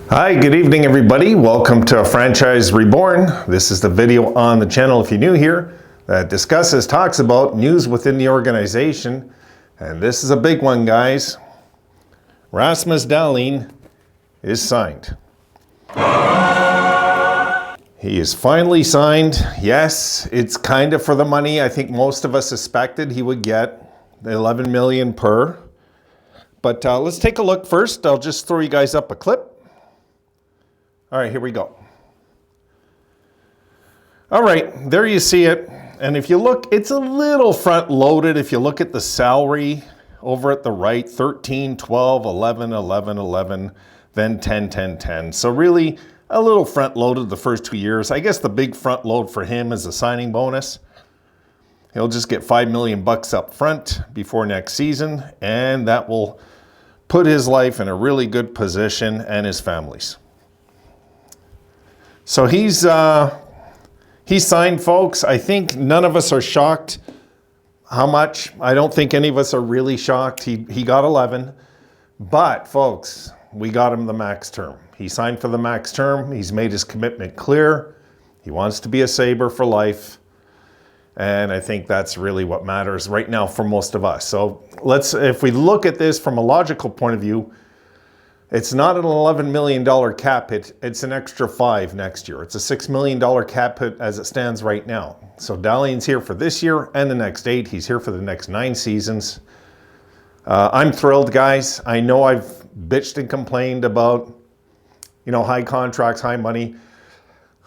Hi, good evening everybody. Welcome to Franchise Reborn. This is the video on the channel, if you're new here, that talks about news within the organization. And this is a big one, guys. Rasmus Dahlin is signed. He is finally signed. Yes, it's kind of for the money I think most of us suspected he would get, the $11 million per. But let's take a look first. I'll just throw you guys up a clip. All right, here we go. All right, there you see it. And if you look, it's a little front loaded. If you look at the salary over at the right, 13, 12, 11, 11, 11, then 10, 10, 10. So really a little front loaded the first 2 years. I guess the big front load for him is the signing bonus. He'll just get $5 million up front before next season, and that will put his life in a really good position and his family's. So he's signed, folks. I think none of us are shocked how much. I don't think any of us are really shocked. He got 11, but folks, we got him the max term. He signed for the max term. He's made his commitment clear. He wants to be a Sabre for life. And I think that's really what matters right now for most of us. So if we look at this from a logical point of view, it's not an $11 million cap hit, it's an extra 5 next year. It's a $6 million cap hit as it stands right now. So Dahlin's here for this year and the next 8. He's here for the next 9 seasons. I'm thrilled, guys. I know I've bitched and complained about, high contracts, high money.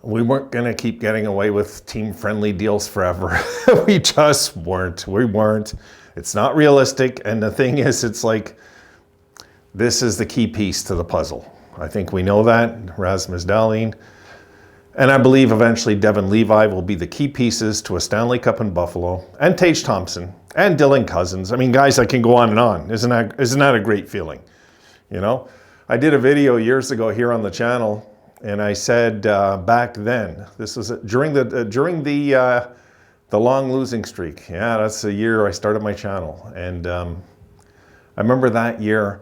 We weren't gonna keep getting away with team-friendly deals forever. We just weren't. We weren't. It's not realistic. And the thing is, it's like, this is the key piece to the puzzle. I think we know that, Rasmus Dahlin. And I believe eventually Devin Levi will be the key pieces to a Stanley Cup in Buffalo, and Tage Thompson, and Dylan Cousins. I mean, guys, I can go on and on. Isn't that a great feeling? I did a video years ago here on the channel, and I said back then, this was during the long losing streak. Yeah, that's the year I started my channel. And I remember that year,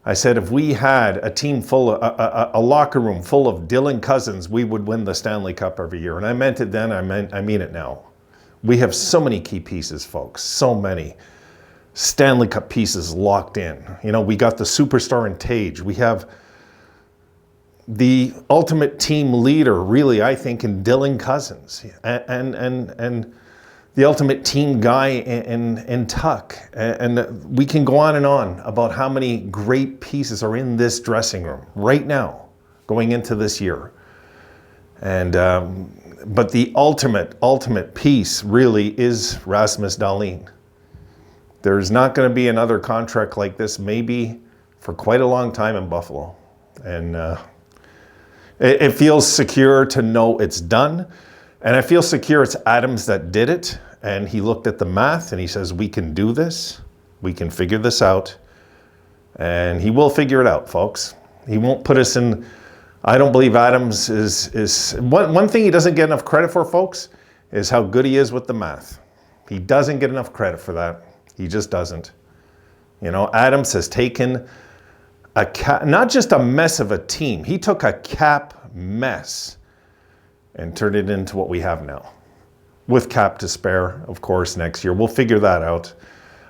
I said if we had a team full of, a locker room full of Dylan Cousins, we would win the Stanley Cup every year. And I meant it then, I mean it now. We have so many key pieces, folks, so many Stanley Cup pieces locked in. We got the superstar in Tage. We have the ultimate team leader, really, I think, in Dylan Cousins. And the ultimate team guy in Tuck. And we can go on and on about how many great pieces are in this dressing room right now, going into this year. And but the ultimate piece really is Rasmus Dahlin. There's not going to be another contract like this, maybe for quite a long time in Buffalo. And it feels secure to know it's done. And I feel secure it's Adams that did it, and he looked at the math and he says, we can do this, we can figure this out, and he will figure it out, folks. He won't put us in, I don't believe Adams is one thing he doesn't get enough credit for, folks, is how good he is with the math. He doesn't get enough credit for that. He just doesn't. Adams has taken not just a mess of a team, he took a cap mess and turned it into what we have now. With cap to spare, of course, next year. We'll figure that out.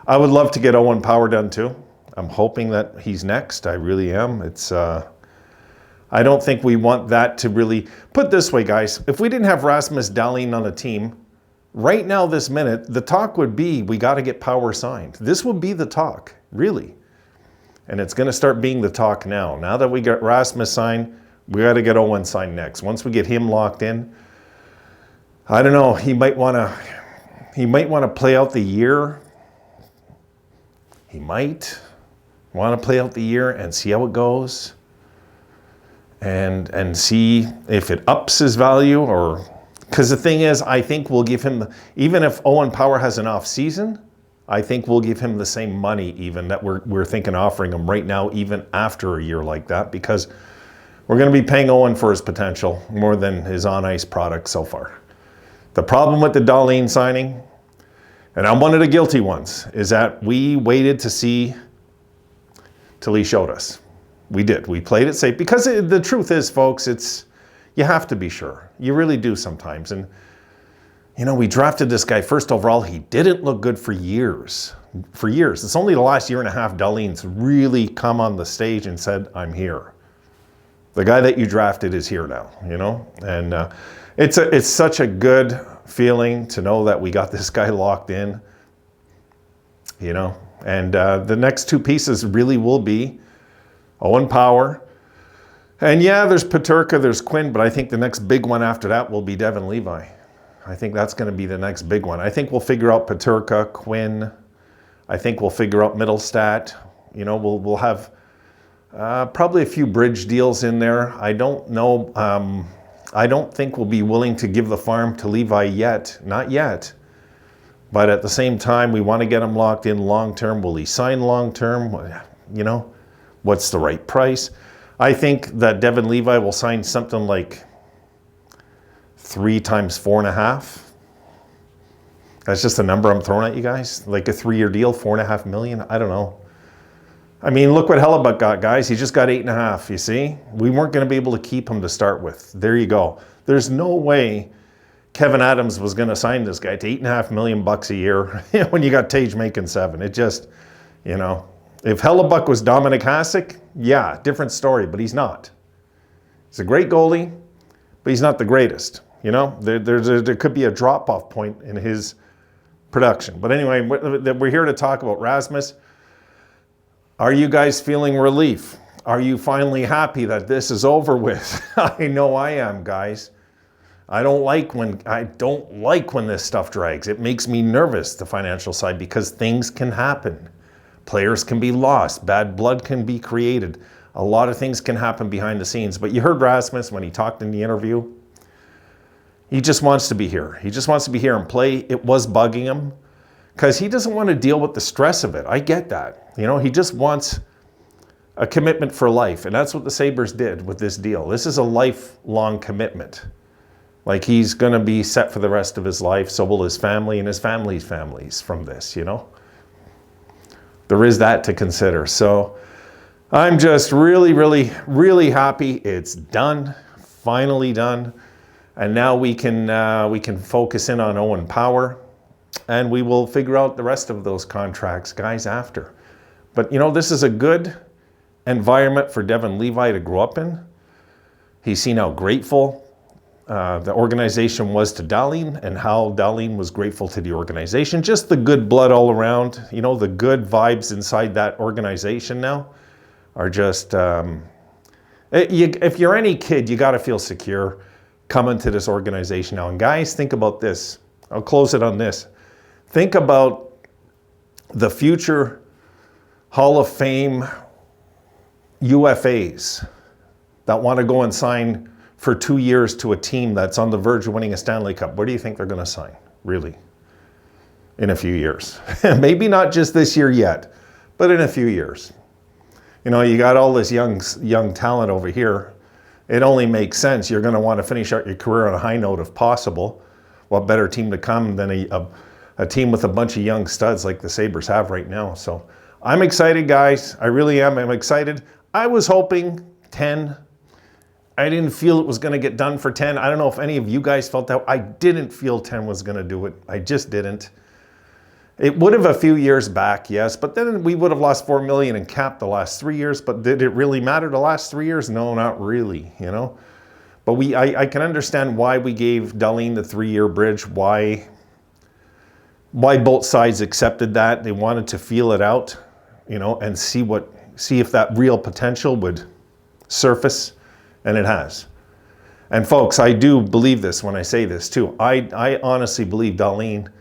I would love to get Owen Power done too. I'm hoping that he's next. I really am. I don't think we want that to really... Put it this way, guys. If we didn't have Rasmus Dahlin on the team, right now, this minute, the talk would be, we got to get Power signed. This would be the talk, really. And it's going to start being the talk now. Now that we got Rasmus signed, we got to get Owen signed next. Once we get him locked in, I don't know. He might want to play out the year. He might want to play out the year and see how it goes, and see if it ups his value, or because the thing is, I think we'll give him, even if Owen Power has an off season, I think we'll give him the same money even that we're thinking offering him right now, even after a year like that, because we're going to be paying Owen for his potential more than his on-ice product so far. The problem with the Dahlin signing, and I'm one of the guilty ones, is that we waited to see till he showed us. We did. We played it safe because the truth is, folks, you have to be sure. You really do sometimes. And, you know, we drafted this guy first overall. He didn't look good for years. For years. It's only the last year and a half Dahlin's really come on the stage and said, I'm here. The guy that you drafted is here now, you know? And it's such a good feeling to know that we got this guy locked in, you know? And the next two pieces really will be Owen Power. And yeah, there's Peterka, there's Quinn, but I think the next big one after that will be Devin Levi. I think that's going to be the next big one. I think we'll figure out Peterka, Quinn. I think we'll figure out Middlestat. You know, we'll have probably a few bridge deals in there. I don't know. I don't think we'll be willing to give the farm to Levi yet. Not yet. But at the same time, we want to get him locked in long term. Will he sign long term? You know, what's the right price? I think that Devin Levi will sign something like 3 times 4.5. That's just a number I'm throwing at you guys. Like a 3-year deal, $4.5 million. I don't know. I mean, look what Hellebuck got, guys. He just got 8.5. You see, we weren't going to be able to keep him to start with. There you go. There's no way Kevin Adams was going to sign this guy to $8.5 million a year when you got Tage making 7. It just, you know, if Hellebuck was Dominic Hasek, yeah, different story. But he's not. He's a great goalie, but he's not the greatest. You know, there could be a drop-off point in his production. But anyway, we're here to talk about Rasmus. Are you guys feeling relief? Are you finally happy that this is over with? I know I am, guys. I don't like when this stuff drags. It makes me nervous, the financial side, because things can happen. Players can be lost. Bad blood can be created. A lot of things can happen behind the scenes. But you heard Rasmus when he talked in the interview. He just wants to be here. He just wants to be here and play. It was bugging him because he doesn't want to deal with the stress of it. I get that. You know, he just wants a commitment for life. And that's what the Sabres did with this deal. This is a lifelong commitment. Like, he's going to be set for the rest of his life. So will his family and his family's families from this, you know. There is that to consider. So I'm just really, really, really happy it's done. Finally done. And now we can focus in on Owen Power, and we will figure out the rest of those contracts, guys, after. But, you know, this is a good environment for Devin Levi to grow up in. He's seen how grateful the organization was to Dahlin and how Dahlin was grateful to the organization. Just the good blood all around. You know, the good vibes inside that organization now are just... if you're any kid, you got to feel secure coming to this organization now. And guys, think about this. I'll close it on this. Think about the future Hall of Fame UFAs that want to go and sign for 2 years to a team that's on the verge of winning a Stanley Cup. Where do you think they're going to sign, really, in a few years? Maybe not just this year yet, but in a few years. You know, you got all this young talent over here. It only makes sense. You're going to want to finish out your career on a high note if possible. What better team to come than a team with a bunch of young studs like the Sabres have right now. So I'm excited, guys. I really am. I'm excited. I was hoping 10. I didn't feel it was going to get done for 10. I don't know if any of you guys felt that. I didn't feel 10 was going to do it. I just didn't. It would have a few years back, yes, but then we would have lost $4 million in cap the last 3 years. But did it really matter the last 3 years? No, not really, you know. But I can understand why we gave Dahlin the 3-year bridge, why both sides accepted that. They wanted to feel it out, you know, and see if that real potential would surface, and it has. And folks, I do believe this when I say this too. I honestly believe Dahlin,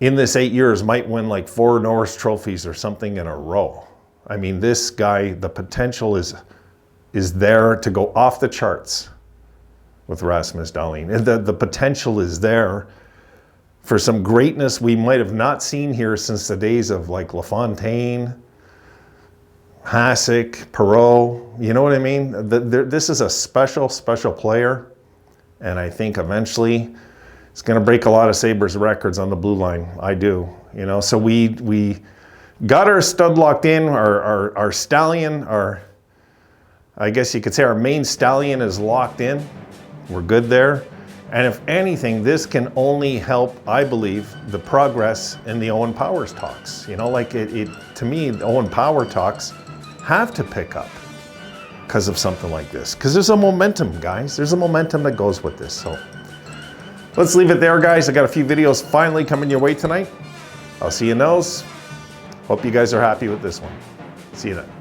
in this 8 years, might win like 4 Norris trophies or something in a row. I mean, this guy, the potential is there to go off the charts with Rasmus Dahlin. And the potential is there for some greatness we might have not seen here since the days of like LaFontaine, Hasek, Perreault. You know what I mean? This is a special, special player. And I think eventually it's going to break a lot of Sabres records on the blue line. I do, you know. So we got our stud locked in, our stallion, our I guess you could say our main stallion is locked in. We're good there. And if anything, this can only help, I believe, the progress in the Owen Powers talks. You know, like to me, the Owen Power talks have to pick up because of something like this. Because there's a momentum, guys. There's a momentum that goes with this. So let's leave it there, guys. I got a few videos finally coming your way tonight. I'll see you in those. Hope you guys are happy with this one. See you then.